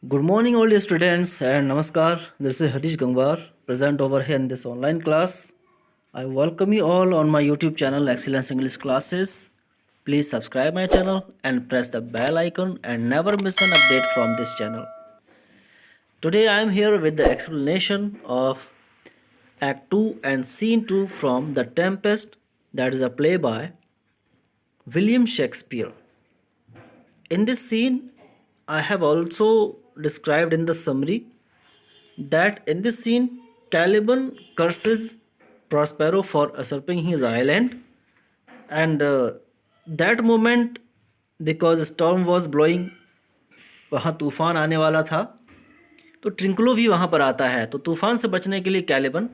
Good morning, all the students, and Namaskar. This is Harish Gangwar, present over here in this online class. I welcome you all on my YouTube channel, Excellence English Classes. Please subscribe my channel and press the bell icon and never miss an update from this channel. Today I am here with the explanation of Act 2 and Scene 2 from The Tempest, that is a play by William Shakespeare. In this scene, I have also described in the summary that in this scene, Caliban curses Prospero for usurping his island, and that moment, because storm was blowing, वहाँ तूफान आने वाला था, तो ट्रिंकलो भी वहाँ पर आता है। तो तूफान से बचने के लिए कैलिबन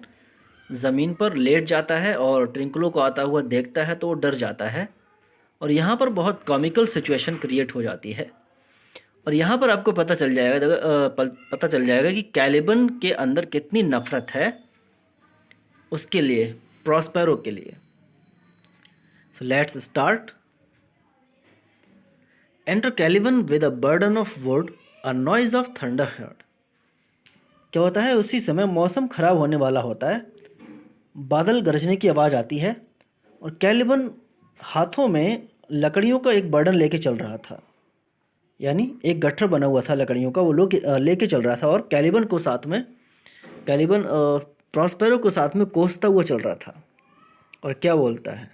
ज़मीन पर लेट जाता है और ट्रिंकलो को आता हुआ देखता है तो वो डर जाता है, और यहाँ पर बहुत कॉमिकल सिचुएशन क्रिएट हो जाती है। और यहाँ पर आपको पता चल जाएगा कि कैलिबन के अंदर कितनी नफरत है उसके लिए, प्रॉस्पेरो के लिए। So let's start. Enter Caliban with a burden of would, a noise of thunder heard. क्या होता है, उसी समय मौसम खराब होने वाला होता है, बादल गरजने की आवाज़ आती है और कैलिबन हाथों में लकड़ियों का एक बर्डन लेके चल रहा था, यानी एक गट्ठर बना हुआ था लकड़ियों का, वो लोग लेके चल रहा था और कैलिबन प्रॉस्पेरो को साथ में कोसता हुआ चल रहा था। और क्या बोलता है,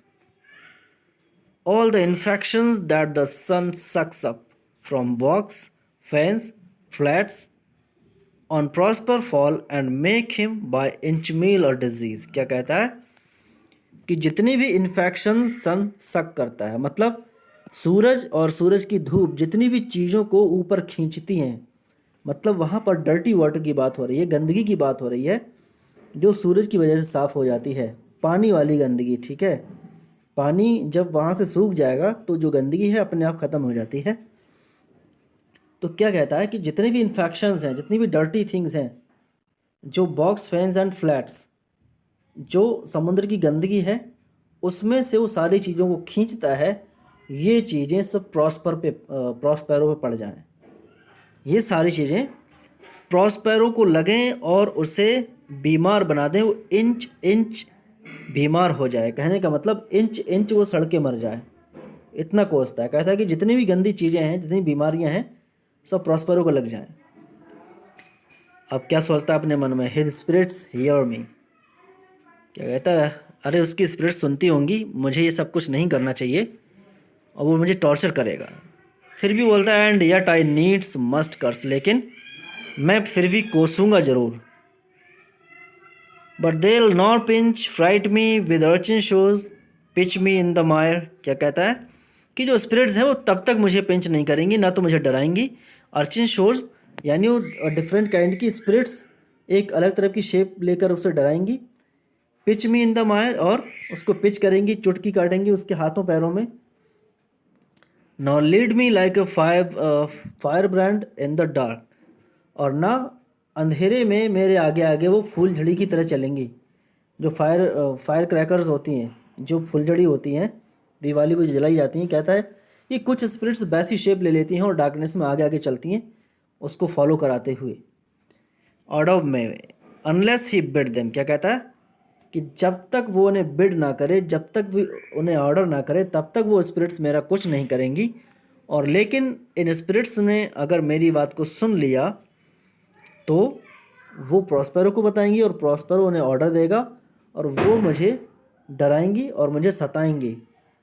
all the infections that the sun sucks up from bogs fens flats on Prosper fall and make him by inch meal और डिजीज। क्या कहता है कि जितनी भी इन्फेक्शन सन सक करता है, मतलब सूरज और सूरज की धूप जितनी भी चीज़ों को ऊपर खींचती हैं, मतलब वहाँ पर डर्टी वाटर की बात हो रही है, गंदगी की बात हो रही है, जो सूरज की वजह से साफ़ हो जाती है, पानी वाली गंदगी। ठीक है, पानी जब वहाँ से सूख जाएगा तो जो गंदगी है अपने आप ख़त्म हो जाती है। तो क्या कहता है कि जितने भी इन्फेक्शंस हैं, जितनी भी डर्टी थिंग्स हैं, जो बॉक्स फैंस एंड फ्लैट्स, जो समुद्र की गंदगी है उसमें से वो सारी चीज़ों को खींचता है, ये चीज़ें सब प्रॉस्पेरो पे पड़ जाएं, ये सारी चीज़ें प्रॉस्पेरो को लगें और उसे बीमार बना दें, वो इंच इंच बीमार हो जाए। कहने का मतलब इंच इंच वो सड़ के मर जाए, इतना कोसता है। कहता है कि जितनी भी गंदी चीज़ें हैं, जितनी बीमारियां हैं, सब प्रॉस्पेरो को लग जाएं। अब क्या सोचता है अपने मन में, हिज स्पिरिट्स हियर मी। क्या कहता है, अरे उसकी स्पिरिट सुनती होंगी, मुझे ये सब कुछ नहीं करना चाहिए और वो मुझे टॉर्चर करेगा। फिर भी बोलता है, and yet I needs must curse, लेकिन मैं फिर भी कोसूंगा ज़रूर। But they will not pinch fright me with urchin shows pitch me in the mire. क्या कहता है कि जो स्पिरिट्स हैं वो तब तक मुझे पिंच नहीं करेंगी, ना तो मुझे डराएंगी। अर्चिन शोज यानी वो डिफरेंट काइंड की स्पिरिट्स, एक अलग तरह की शेप लेकर उसे डराएंगी। पिच मी इन द मायर, और उसको पिच करेंगी, चुटकी काटेंगी उसके हाथों पैरों में। नॉ lead me like a fire brand in the dark, और ना अंधेरे में मेरे आगे आगे वो फूलझड़ी की तरह चलेंगी। जो फायर क्रैकर्स होती हैं, जो फुलझड़ी होती हैं दिवाली को जलाई जाती हैं, कहता है कि कुछ स्पिरिट्स वैसी शेप ले लेती हैं और डार्कनेस में आगे आगे चलती हैं उसको फॉलो कराते हुए। ऑर्डर में अनलेस ही बिड देम। क्या कहता है कि जब तक वो उन्हें बिड ना करे, जब तक भी उन्हें ऑर्डर ना करे, तब तक वो स्पिरिट्स मेरा कुछ नहीं करेंगी। और लेकिन इन स्पिरिट्स ने अगर मेरी बात को सुन लिया तो वो प्रॉस्पेरो को बताएंगी और प्रॉस्पेरो उन्हें ऑर्डर देगा और वो मुझे डराएंगी और मुझे सताएंगी।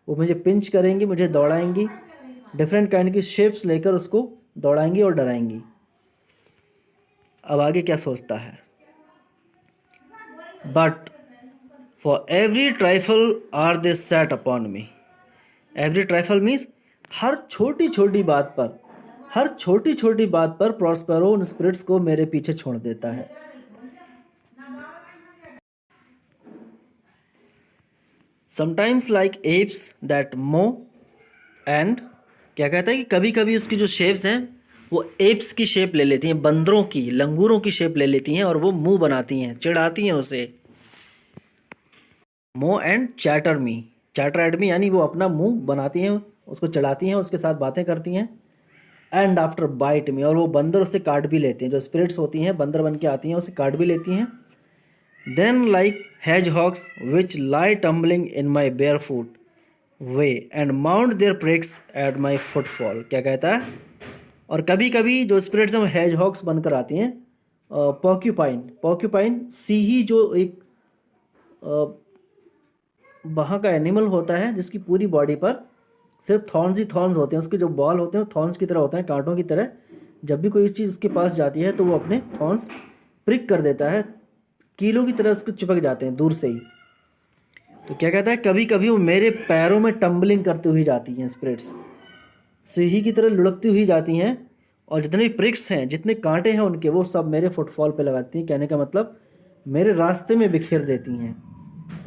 वो मुझे पिंच करेंगी, मुझे दौड़ाएंगी, डिफरेंट काइंड की शेप्स लेकर उसको दौड़ाएंगी और डराएंगी। अब आगे क्या सोचता है, but for every trifle are they set upon me. Every trifle means हर छोटी छोटी बात पर, हर छोटी छोटी बात पर प्रॉस्पेरो उन स्पिरिट्स को मेरे पीछे छोड़ देता है। समटाइम्स लाइक एप्स दैट मो एंड। क्या कहता है कि कभी कभी उसकी जो शेप्स हैं वो एप्स की शेप ले लेती हैं, बंदरों की, लंगूरों की शेप ले लेती हैं और वो मुंह बनाती हैं, चिढ़ाती हैं उसे। मो एंड चैटर एट मी, यानी वो अपना मुंह बनाती हैं, उसको चढ़ाती हैं, उसके साथ बातें करती हैं। एंड आफ्टर बाइट मी, और वो बंदर उसे काट भी लेते हैं, जो स्पिरिट्स होती हैं बंदर बन के आती हैं उसे काट भी लेती हैं। Then like hedgehogs which lie tumbling in my barefoot way and mount their pricks at my footfall, क्या कहता है। और कभी कभी जो स्पिरिट्स हैं वो हैज हॉक्स बनकर आती हैं। पॉक्यूपाइन, पॉक्यूपाइन सीही जो एक वहाँ का एनिमल होता है जिसकी पूरी बॉडी पर सिर्फ थॉर्न्स ही थॉर्न्स होते हैं, उसके जो बॉल होते हैं वो थॉर्न्स की तरह होते हैं, कांटों की तरह। जब भी कोई चीज़ उसके पास जाती है तो वो अपने थॉर्न्स प्रिक कर देता है, कीलों की तरह उसको चिपक जाते हैं दूर से ही। तो क्या कहता है, कभी कभी वो मेरे पैरों में टम्बलिंग करती हुई जाती हैं, स्पिरिट्स सीही की तरह लुढ़कती हुई जाती हैं, और जितने भी प्रिक्स हैं, जितने कांटे हैं उनके, वो सब मेरे फुटफॉल पे लगाती हैं। कहने का मतलब मेरे रास्ते में बिखेर देती हैं।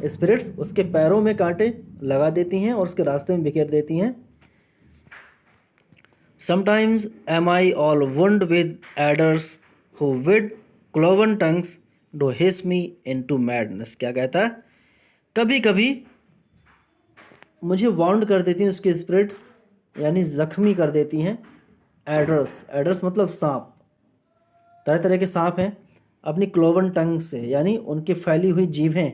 स्पिरिट्स उसके पैरों में कांटे लगा देती हैं और उसके रास्ते में बिखेर देती हैं। Sometimes am I all wound with adders who with cloven tongues do hiss me into madness, क्या कहता है, कभी कभी मुझे वाउंड कर देती हैं उसके स्पिरिट्स, यानी ज़ख्मी कर देती हैं। एडर्स, एडर्स मतलब सांप, तरह तरह के सांप हैं, अपनी क्लोवन टंग से, यानी उनकी फैली हुई जीभें।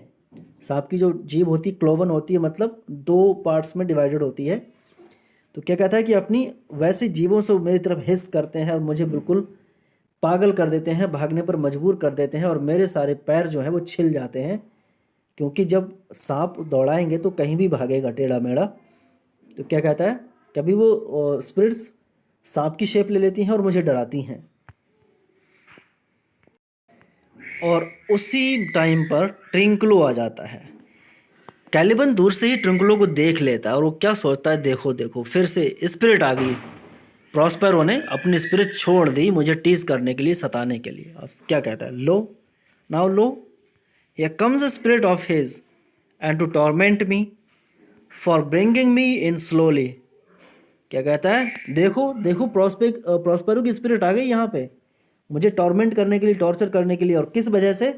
सांप की जो जीभ होती है क्लोवन होती है, मतलब 2 पार्ट्स में डिवाइडेड होती है। तो क्या कहता है कि अपनी वैसी जीभों से मेरी तरफ हिस करते हैं और मुझे बिल्कुल पागल कर देते हैं, भागने पर मजबूर कर देते हैं, और मेरे सारे पैर जो हैं वो छिल जाते हैं, क्योंकि जब सांप दौड़ाएंगे तो कहीं भी भागेगा टेढ़ा मेढ़ा। तो क्या कहता है, कभी वो स्पिरिट्स सांप की शेप ले लेती हैं और मुझे डराती हैं। और उसी टाइम पर ट्रिंकलो आ जाता है। कैलिबन दूर से ही ट्रिंकलो को देख लेता है और वो क्या सोचता है, देखो देखो फिर से स्पिरिट आ गई। प्रॉस्पेरो ने अपनी स्पिरिट छोड़ दी मुझे टीज करने के लिए, सताने के लिए। अब क्या कहता है, lo now lo here comes the spirit of his and to torment me for bringing me in slowly. क्या कहता है, देखो देखो प्रॉस्पेरो की स्पिरिट आ गई यहाँ पे मुझे टॉर्मेंट करने के लिए, टॉर्चर करने के लिए। और किस वजह से,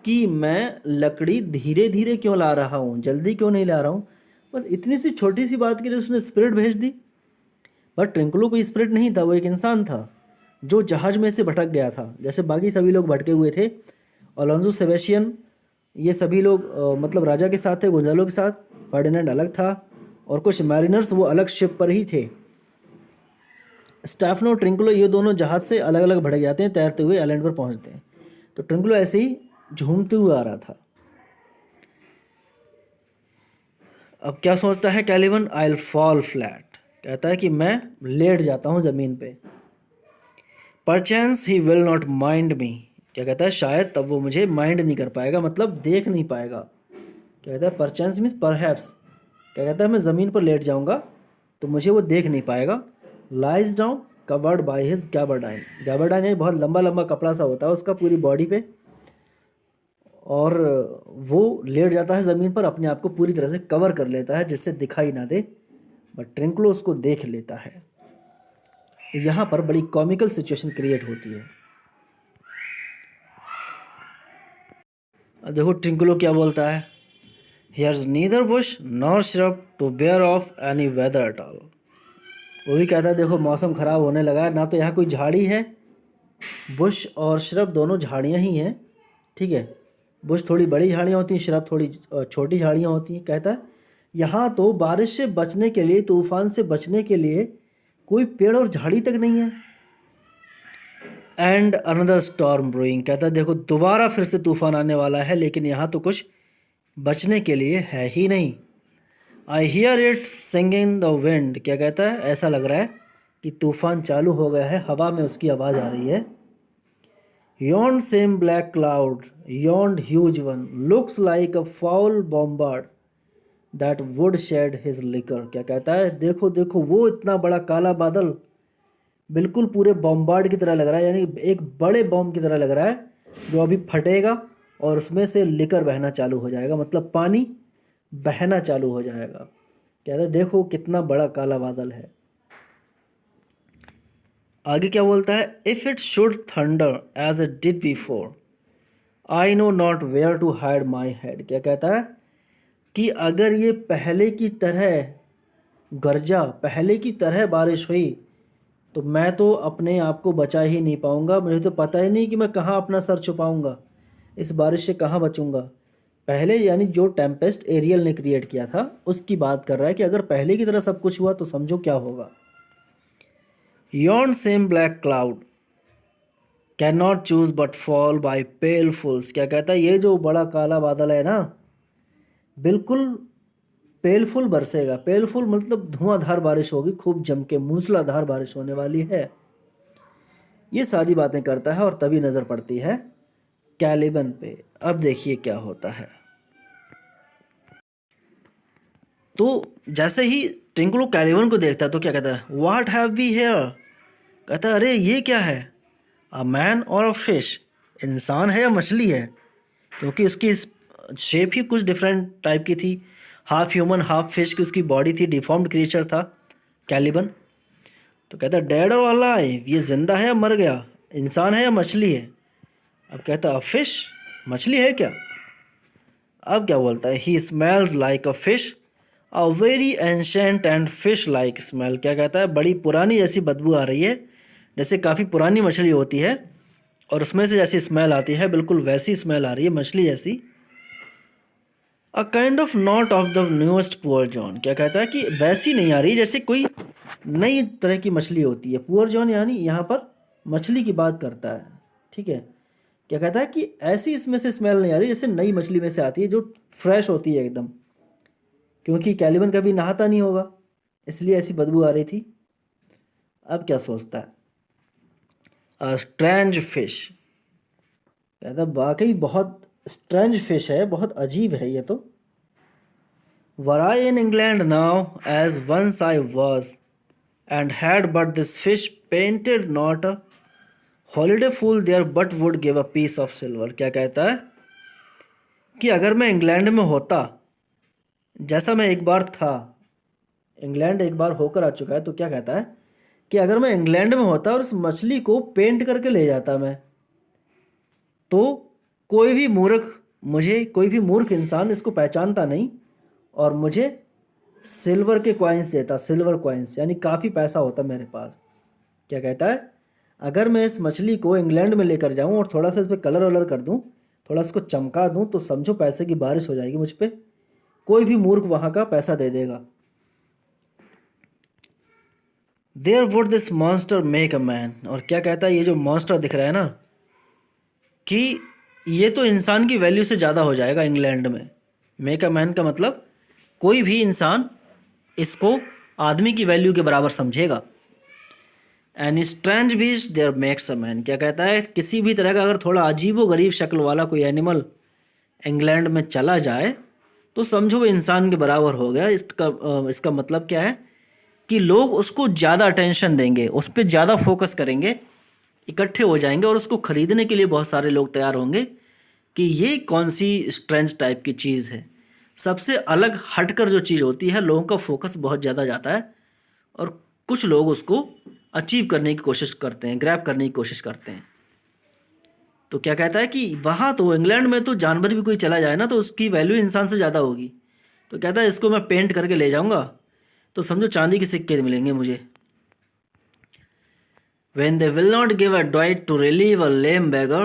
कि मैं लकड़ी धीरे धीरे क्यों ला रहा हूँ, जल्दी क्यों नहीं ला रहा हूँ। बस इतनी सी छोटी सी बात के लिए उसने स्पिरिट भेज दी। बट ट्रिंकलो कोई स्पिरिट नहीं था, वो एक इंसान था जो जहाज में से भटक गया था, जैसे बाकी सभी लोग भटके हुए थे। अलोंजो सेबेस्टियन ये सभी लोग मतलब राजा के साथ थे, गोंजालो के साथ। फर्डिनेंड अलग था और कुछ मैरिनर्स वो अलग शिप पर ही थे। स्टेफनो, ट्रिंकलो ये दोनों जहाज से अलग अलग भटक जाते हैं, तैरते हुए आइलैंड पर पहुंचते हैं। तो ट्रिंकलो ऐसे ही झूमते हुए आ रहा था। अब क्या सोचता है Caliban, I will fall flat, कहता है कि मैं लेट जाता हूँ ज़मीन पे। परचेंस ही विल नॉट माइंड मी, क्या कहता है, शायद तब वो मुझे माइंड नहीं कर पाएगा, मतलब देख नहीं पाएगा। क्या कहता है, परचेंस मीन्स परहैप्स, क्या कहता है मैं ज़मीन पर लेट जाऊँगा तो मुझे वो देख नहीं पाएगा। Lies down covered by his gaberdine, gaberdine ये बहुत लंबा लंबा कपड़ा सा होता है उसका पूरी बॉडी पे, और वो लेट जाता है ज़मीन पर, अपने आप को पूरी तरह से कवर कर लेता है जिससे दिखाई ना दे। बट ट्रिंकलो उसको देख लेता है। तो यहाँ पर बड़ी कॉमिकल सिचुएशन क्रिएट होती है। अब देखो ट्रिंकलो क्या बोलता है, here's neither bush nor shrub to bear off any weather at all. वो भी कहता है देखो मौसम ख़राब होने लगा है, ना तो यहाँ कोई झाड़ी है, बुश और श्रब दोनों झाड़ियाँ ही हैं, ठीक है। बुश थोड़ी बड़ी झाड़ियाँ होती हैं, श्रब थोड़ी छोटी झाड़ियाँ होती हैं। कहता है यहाँ तो बारिश से बचने के लिए, तूफान से बचने के लिए कोई पेड़ और झाड़ी तक नहीं है। एंड अनदर स्टॉर्म ब्रूइंग, कहता है देखो दोबारा फिर से तूफान आने वाला है, लेकिन यहाँ तो कुछ बचने के लिए है ही नहीं। I hear it singing the wind, क्या कहता है, ऐसा लग रहा है कि तूफान चालू हो गया है, हवा में उसकी आवाज़ आ रही है। Yond same black cloud, yond huge one, looks like a foul bombard that would shed his liquor, क्या कहता है, देखो देखो वो इतना बड़ा काला बादल बिल्कुल पूरे बॉम्बार्ड की तरह लग रहा है, यानी एक बड़े बॉम्ब की तरह लग रहा है जो अभी फटेगा और उसमें से लिकर बहना चालू हो जाएगा, मतलब पानी बहना चालू हो जाएगा। कहता है देखो कितना बड़ा काला बादल है। आगे क्या बोलता है, if it should thunder as it did before I know not where to hide my head, क्या कहता है कि अगर ये पहले की तरह गरजा, पहले की तरह बारिश हुई तो मैं तो अपने आप को बचा ही नहीं पाऊंगा, मुझे तो पता ही नहीं कि मैं कहाँ अपना सर छुपाऊंगा, इस बारिश से कहाँ बचूंगा। पहले यानी जो टेम्पेस्ट एरियल ने क्रिएट किया था उसकी बात कर रहा है कि अगर पहले की तरह सब कुछ हुआ तो समझो क्या होगा। Yon same black cloud cannot choose but fall by pale fools। क्या कहता है, ये जो बड़ा काला बादल है ना, बिल्कुल पेलफुल बरसेगा। पेलफुल मतलब धुआंधार बारिश होगी, खूब जम के मूसलाधार बारिश होने वाली है। ये सारी बातें करता है और तभी नज़र पड़ती है कैलिबन पे। अब देखिए क्या होता है। तो जैसे ही ट्विंकलो कैलिबन को देखता है तो क्या कहता है, व्हाट हैव वी हेयर। कहता है अरे ये क्या है, अ मैन और अ फिश, इंसान है या मछली है, क्योंकि उसकी शेप ही कुछ डिफरेंट टाइप की थी, हाफ ह्यूमन हाफ फिश की उसकी बॉडी थी, डिफॉर्म्ड क्रिएचर था कैलिबन। तो कहता है डेड और अलाइव, ये जिंदा है या मर गया, इंसान है या मछली है। अब कहता है फिश, मछली है क्या। अब क्या बोलता है, he smells like a fish, a very ancient and fish like smell. क्या कहता है, बड़ी पुरानी जैसी बदबू आ रही है, जैसे काफ़ी पुरानी मछली होती है और उसमें से जैसी स्मेल आती है, बिल्कुल वैसी स्मेल आ रही है मछली जैसी। A kind of not of the newest poor John. क्या कहता है कि वैसी नहीं आ रही जैसे कोई नई तरह की मछली होती है। पुअर जॉन यानी यहाँ पर मछली की बात करता है, ठीक है। क्या कहता है कि ऐसी इसमें से स्मेल नहीं आ रही जैसे नई मछली में से आती है, जो फ्रेश होती है एकदम, क्योंकि कैलिबन कभी नहाता नहीं होगा इसलिए ऐसी बदबू आ रही थी। अब क्या सोचता है, अ स्ट्रेंज फिश। कहता है वाकई बहुत स्ट्रेंज फिश है, बहुत अजीब है ये तो। Were I in England now as once I was and had but this fish painted not a holiday fool there but would give a piece of silver. क्या कहता है कि अगर मैं इंग्लैंड में होता, जैसा मैं एक बार था, इंग्लैंड एक बार होकर आ चुका है, तो क्या कहता है कि अगर मैं इंग्लैंड में होता और उस मछली को पेंट करके ले जाता मैं, तो कोई भी मूर्ख, मुझे कोई भी मूर्ख इंसान इसको पहचानता नहीं और मुझे सिल्वर के कॉइन्स देता, सिल्वर कॉइन्स यानी काफ़ी पैसा होता मेरे पास। क्या कहता है, अगर मैं इस मछली को इंग्लैंड में लेकर जाऊं और थोड़ा सा इस पर कलर वलर कर दूं, थोड़ा इसको चमका दूं, तो समझो पैसे की बारिश हो जाएगी मुझ पे, कोई भी मूर्ख वहां का पैसा दे देगा। There would this monster make a man. और क्या कहता है, ये जो मॉन्स्टर दिख रहा है ना, कि ये तो इंसान की वैल्यू से ज़्यादा हो जाएगा इंग्लैंड में। मेक अ मैन का मतलब कोई भी इंसान इसको आदमी की वैल्यू के बराबर समझेगा। An strange beast there makes a man. क्या कहता है, किसी भी तरह का अगर थोड़ा अजीबो गरीब शक्ल वाला कोई एनिमल इंग्लैंड में चला जाए तो समझो वो इंसान के बराबर हो गया। इसका मतलब क्या है कि लोग उसको ज़्यादा अटेंशन देंगे, उस पर ज़्यादा फोकस करेंगे, इकट्ठे हो जाएंगे और उसको खरीदने के लिए बहुत सारे लोग तैयार होंगे कि ये कौन सी स्ट्रेंज टाइप की चीज़ है। सबसे अलग हटकर जो चीज़ होती है, लोगों का फोकस बहुत ज़्यादा जाता है और कुछ लोग उसको अचीव करने की कोशिश करते हैं, ग्रैब करने की कोशिश करते हैं। तो क्या कहता है कि वहाँ तो इंग्लैंड में तो जानवर भी कोई चला जाए ना तो उसकी वैल्यू इंसान से ज़्यादा होगी। तो कहता है इसको मैं पेंट करके ले जाऊँगा तो समझो चांदी के सिक्के मिलेंगे मुझे। When they will not give a doit to relieve a lame beggar,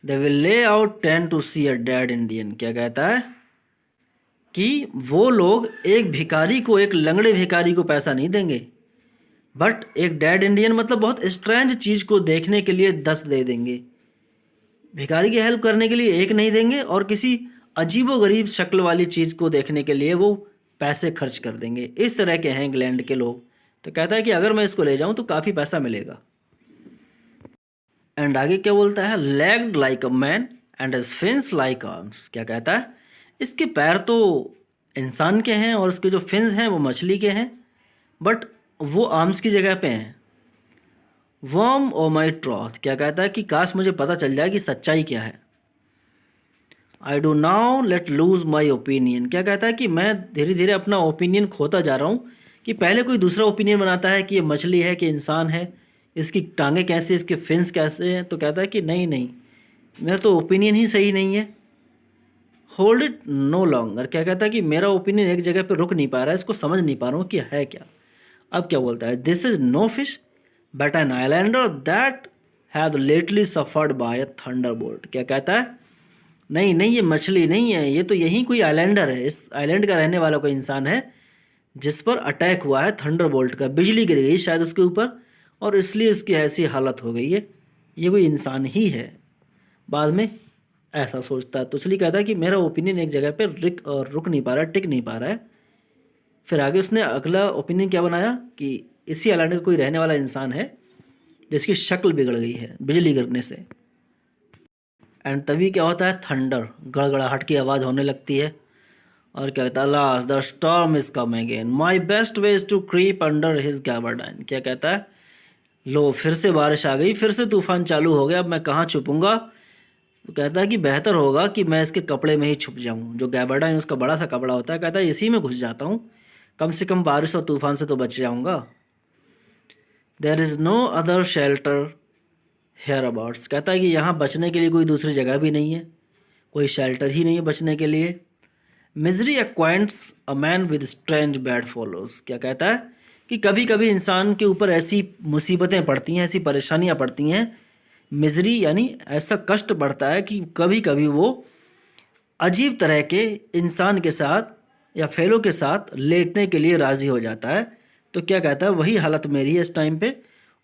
they will lay out 10 to see a dead Indian। क्या कहता है कि वो लोग एक भिखारी को, एक लंगड़े भिखारी को पैसा नहीं देंगे, बट एक डेड इंडियन मतलब बहुत स्ट्रेंज चीज़ को देखने के लिए 10 दे देंगे। भिखारी की हेल्प करने के लिए एक नहीं देंगे और किसी अजीबोगरीब शक्ल वाली चीज़ को देखने के लिए वो पैसे खर्च कर देंगे। इस तरह के हैं इंग्लैंड के लोग। तो कहता है कि अगर मैं इसको ले जाऊं तो काफ़ी पैसा मिलेगा। एंड आगे क्या बोलता है, legged like a man and his fins like arms. क्या कहता है, इसके पैर तो इंसान के हैं और उसके जो फिन्स हैं वो मछली के हैं, बट वो आर्म्स की जगह पे हैं। वर्म ओ माई ट्रॉथ। क्या कहता है कि काश मुझे पता चल जाए कि सच्चाई क्या है। I do now let lose my opinion. क्या कहता है कि मैं धीरे धीरे अपना ओपिनियन खोता जा रहा हूँ, कि पहले कोई दूसरा ओपिनियन बनाता है कि ये मछली है कि इंसान है, इसकी टांगें कैसे, इसके फिन्स कैसे हैं, तो कहता है कि नहीं नहीं, मेरा तो ओपिनियन ही सही नहीं है। Hold it no longer. क्या कहता है कि मेरा ओपिनियन एक जगह पर रुक नहीं पा रहा है, इसको समझ नहीं पा रहा हूँ कि है क्या। अब क्या बोलता है, this is no fish but an islander that had lately suffered by a thunderbolt. क्या कहता है, नहीं नहीं ये मछली नहीं है, ये तो यही कोई आइलैंडर है, इस आइलैंड का रहने वाला कोई इंसान है जिस पर अटैक हुआ है थंडरबोल्ट का, बिजली गिर गई शायद उसके ऊपर और इसलिए इसकी ऐसी हालत हो गई है, ये कोई इंसान ही है। बाद में ऐसा सोचता है तो इसलिए कहता है कि मेरा ओपिनियन एक जगह पे रुक नहीं पा रहा है, टिक नहीं पा रहा है। फिर आगे उसने अगला ओपिनियन क्या बनाया कि इसी आइलैंड का कोई रहने वाला इंसान है जिसकी शक्ल बिगड़ गई है बिजली गिरने से। एंड तभी क्या होता है, थंडर, गड़गड़ाहट की आवाज़ होने लगती है और क्या कहता है, last the storm is come again, my best way is to creep under his gaberdine. क्या कहता है, लो फिर से बारिश आ गई, फिर से तूफान चालू हो गया, अब मैं कहाँ छुपूंगा। तो कहता है कि बेहतर होगा कि मैं इसके कपड़े में ही छुप जाऊं, जो गैबरडाइन उसका बड़ा सा कपड़ा होता है, कहता है इसी में घुस जाता हूँ, कम से कम बारिश और तूफान से तो बच जाऊंगा। There is no other shelter hereabouts, कहता है कि यहाँ बचने के लिए कोई दूसरी जगह भी नहीं है, कोई शेल्टर ही नहीं है बचने के लिए। Misery acquaints a man with strange bedfellows. क्या कहता है कि कभी कभी इंसान के ऊपर ऐसी मुसीबतें पड़ती हैं, ऐसी परेशानियाँ पड़ती हैं, मिजरी यानी ऐसा कष्ट पड़ता है कि कभी कभी वो अजीब तरह के इंसान के साथ या फेलो के साथ लेटने के लिए राज़ी हो जाता है। तो क्या कहता है, वही हालत मेरी है इस टाइम पे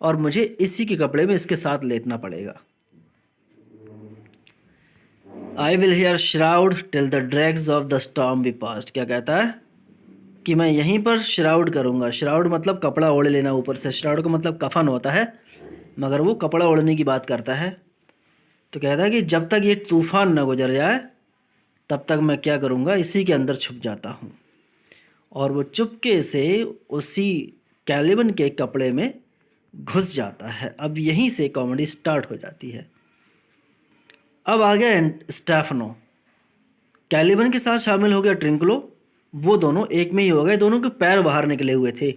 और मुझे इसी के कपड़े में इसके साथ लेटना पड़ेगा। I will here shroud till the dregs of the storm be past. क्या कहता है कि मैं यहीं पर श्राउड करूँगा, श्राउड मतलब कपड़ा ओढ़ लेना ऊपर से, श्राउड का मतलब कफन होता है मगर वो कपड़ा ओढ़ने की बात करता है। तो कहता है कि जब तक ये तूफ़ान न गुजर जाए तब तक मैं क्या करूँगा, इसी के अंदर छुप जाता हूँ। और वो चुपके से उसी कैलिबन के कपड़े में घुस जाता है। अब यहीं से कॉमेडी स्टार्ट हो जाती है। अब आ गया स्टेफनो, कैलिबन के साथ शामिल हो गया ट्रिंकलो, वो दोनों एक में ही हो गए, दोनों के पैर बाहर निकले हुए थे,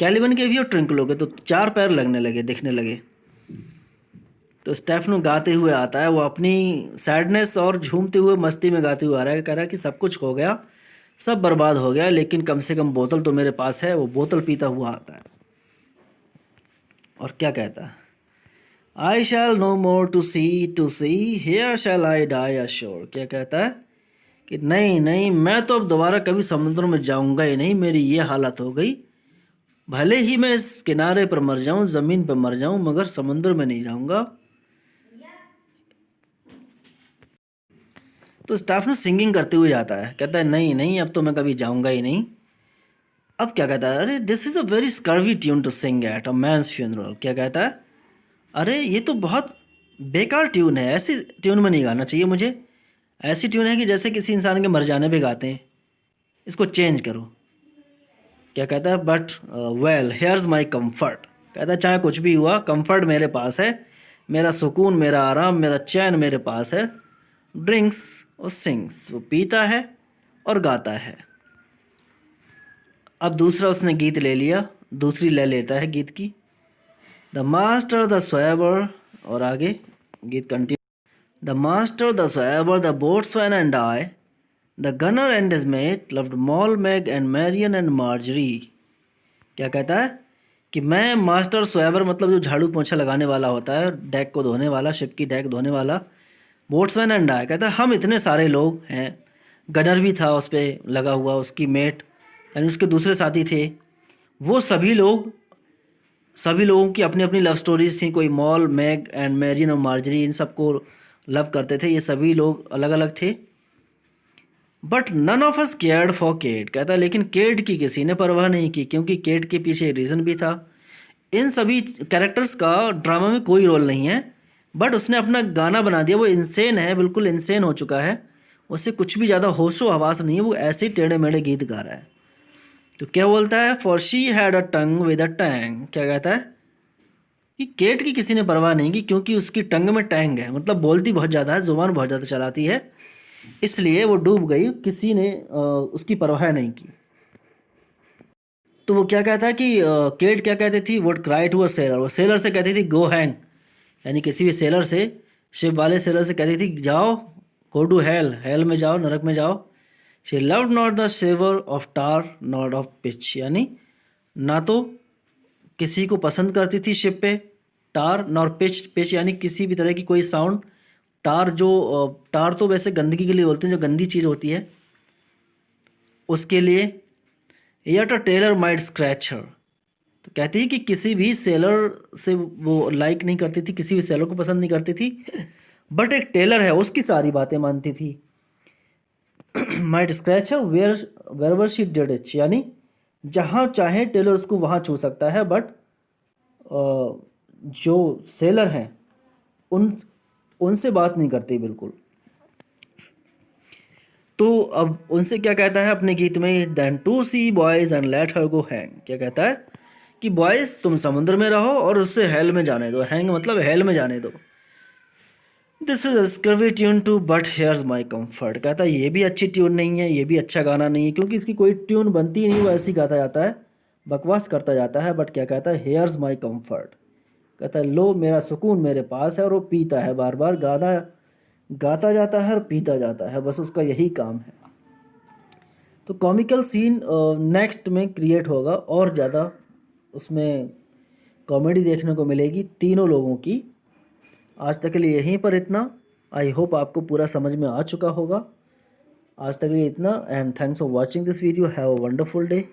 कैलिबन के भी और ट्रिंकलो के, तो 4 पैर लगने लगे, दिखने लगे। तो स्टेफनो गाते हुए आता है, वो अपनी सैडनेस और झूमते हुए मस्ती में गाते हुए आ रहा है, कह रहा है कि सब कुछ हो गया, सब बर्बाद हो गया, लेकिन कम से कम बोतल तो मेरे पास है। वो बोतल पीता हुआ आता है और क्या कहता है, I shall no more to sea here shall I die ashore. क्या कहता है कि नहीं नहीं मैं तो अब दोबारा कभी समुद्र में जाऊंगा ही नहीं, मेरी ये हालत हो गई, भले ही मैं इस किनारे पर मर जाऊं, ज़मीन पर मर जाऊं, मगर समुद्र में नहीं जाऊंगा। तो स्टेफनो सिंगिंग करते हुए जाता है, कहता है नहीं नहीं अब तो मैं कभी जाऊंगा ही नहीं। अब क्या कहता है, अरे this is a very scurvy tune to sing at a man's funeral. क्या कहता है, अरे ये तो बहुत बेकार ट्यून है, ऐसी ट्यून में नहीं गाना चाहिए मुझे, ऐसी ट्यून है कि जैसे किसी इंसान के मर जाने पे गाते हैं, इसको चेंज करो। क्या कहता है, but well hairs my comfort. कहता है चाहे कुछ भी हुआ, कम्फर्ट मेरे पास है, मेरा सुकून, मेरा आराम, मेरा चैन मेरे पास है। ड्रिंक्स और सिंग्स, वो पीता है और गाता है। अब दूसरा उसने गीत ले लिया, दूसरी ले लेता है गीत की, द मास्टर द स्वेवर, और आगे गीत continue, the master the swabber the boatswain and I, the gunner and his mate loved Mall Meg and Marian and Margery. क्या कहता है कि मैं मास्टर स्वेवर मतलब जो झाड़ू पोंछा लगाने वाला होता है, डेक को धोने वाला, शिप की डेक धोने वाला, बोट्समैन एंड आई, कहता है हम इतने सारे लोग हैं, गनर भी था उस पर लगा हुआ, उसकी मेट यानी उसके दूसरे साथी थे, वो सभी लोगों की अपनी अपनी लव स्टोरीज थी, कोई मॉल, मैग एंड मैरियन और मार्जरी, इन सबको लव करते थे, ये सभी लोग अलग अलग थे। But none of us cared for Kate. कहता है लेकिन केट की किसी ने परवाह नहीं की, क्योंकि केट के पीछे रीज़न भी था। इन सभी कैरेक्टर्स का ड्रामा में कोई रोल नहीं है, बट उसने अपना गाना बना दिया, वो इंसेन है, बिल्कुल इंसेन हो चुका है, उससे कुछ भी ज़्यादा होशो हवास नहीं है, वो ऐसे ही टेढ़े मेढ़े गीत गा रहा है। तो क्या बोलता है, for she had a tongue with a Tang. क्या कहता है कि केट की किसी ने परवाह नहीं की, क्योंकि उसकी टंग में टैंग है, मतलब बोलती बहुत ज़्यादा है, जुबान बहुत ज़्यादा चलाती है, इसलिए वो डूब गई, किसी ने उसकी परवाह नहीं की। तो वो क्या कहता है कि केट क्या कहती थी, would cry to a sailor, वो सेलर से कहती थी गो हैंग, यानी किसी भी सेलर से, शिप वाले सेलर से कहती थी जाओ, गो टू हेल, हेल में जाओ, नरक में जाओ। She loved not the savour of tar not of pitch, यानी ना तो किसी को पसंद करती थी शिप पे टार नॉर पिच, पिच यानी किसी भी तरह की कोई साउंड। टार जो टार तो वैसे गंदगी के लिए बोलते हैं, जो गंदी चीज़ होती है उसके लिए। Yet a tailor might scratch her, तो कहती है कि किसी भी सेलर से वो लाइक नहीं करती थी, किसी भी सेलर को पसंद नहीं करती थी, बट एक टेलर है उसकी सारी बातें मानती थी। Might scratch her where she did it, यानी जहाँ चाहे टेलर उसको वहाँ छू सकता है, बट जो सेलर हैं उन उनसे बात नहीं करती बिल्कुल। तो अब उनसे क्या कहता है अपने गीत में, then to sea boys and let her go hang, क्या कहता है कि बॉयज़ तुम समुद्र में रहो और उससे हेल में जाने दो, हैंग मतलब हेल में जाने दो। This is scurvy tune too but here's my comfort, कहता है ये भी अच्छी ट्यून नहीं है, ये भी अच्छा गाना नहीं है, क्योंकि इसकी कोई ट्यून बनती ही नहीं, वो ऐसे ही गाता जाता है, बकवास करता जाता है। बट क्या कहता है, हेयर्स माई कम्फर्ट, कहता है लो मेरा सुकून मेरे पास है, और वो पीता है, बार बार गाना गाता जाता है और पीता जाता है, बस उसका यही काम है। तो कॉमिकल सीन नेक्स्ट में क्रिएट होगा और ज़्यादा, उसमें कॉमेडी देखने को मिलेगी तीनों लोगों की। आज तक के लिए यहीं पर इतना। आई होप आपको पूरा समझ में आ चुका होगा। आज तक के लिए इतना, and thanks for watching this video. Have a wonderful day.